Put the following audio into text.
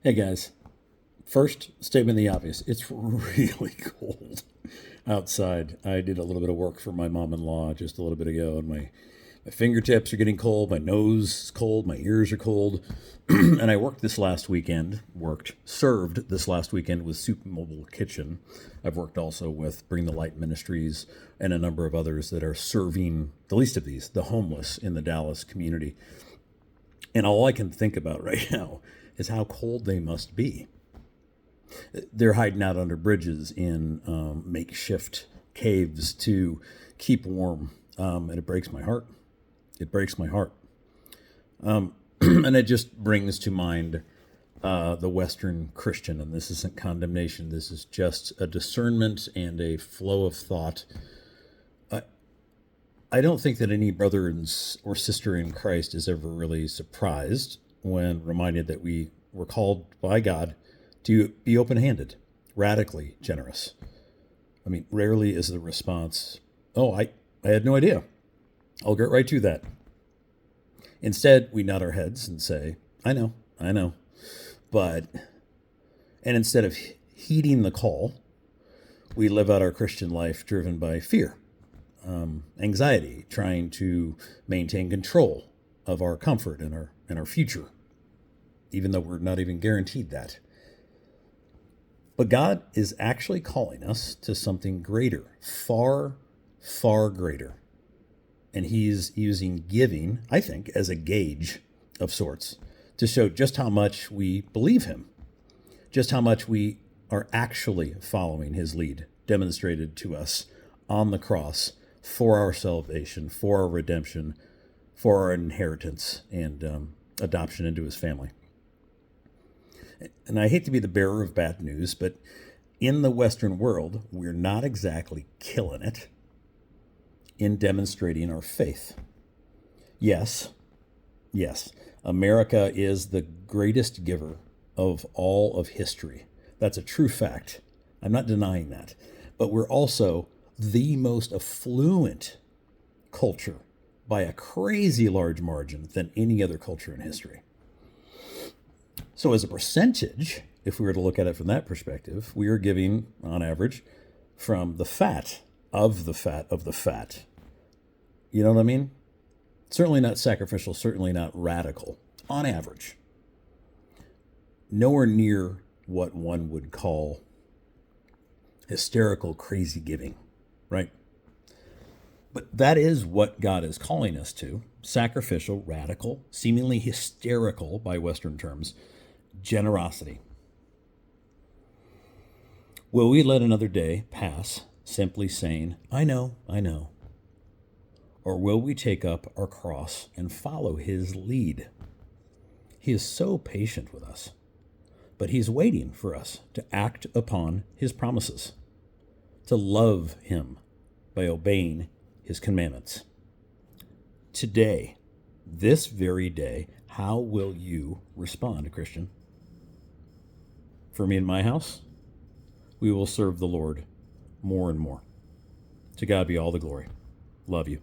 Hey guys, first statement the obvious. It's really cold outside. I did a little bit of work for my mom-in-law just a little bit ago, and my fingertips are getting cold, my nose is cold, my ears are cold. And I served this last weekend with Soup Mobile Kitchen. I've worked also with Bring the Light Ministries and a number of others that are serving, the least of these, the homeless in the Dallas community. And all I can think about right now is how cold they must be. They're hiding out under bridges in makeshift caves to keep warm. And it breaks my heart. It breaks my heart. And it just brings to mind the Western Christian. And this isn't condemnation. This is just a discernment and a flow of thought. I don't think that any brother or sister in Christ is ever really surprised when reminded that we were called by God to be open-handed, radically generous. I mean, rarely is the response, "Oh, I had no idea. I'll get right to that." Instead, we nod our heads and say, I know. And instead of heeding the call, we live out our Christian life driven by fear, anxiety, trying to maintain control of our comfort and our future, even though we're not even guaranteed that. But God is actually calling us to something greater, far, far greater. And he's using giving, I think, as a gauge of sorts to show just how much we believe him, just how much we are actually following his lead, demonstrated to us on the cross for our salvation, for our redemption, for our inheritance and adoption into his family. And I hate to be the bearer of bad news, but in the Western world, we're not exactly killing it in demonstrating our faith. Yes, America is the greatest giver of all of history. That's a true fact. I'm not denying that. But we're also the most affluent culture by a crazy large margin than any other culture in history. So as a percentage, if we were to look at it from that perspective, we are giving, on average, from the fat of the fat of the fat. You know what I mean? Certainly not sacrificial, certainly not radical, on average. Nowhere near what one would call hysterical, crazy giving, right? But that is what God is calling us to: sacrificial, radical, seemingly hysterical by Western terms, generosity. Will we let another day pass simply saying, I know? Or will we take up our cross and follow his lead? He is so patient with us, but he's waiting for us to act upon his promises, to love him by obeying his commandments. Today, this very day, how will you respond, Christian? For me and my house, we will serve the Lord more and more. To God be all the glory. Love you.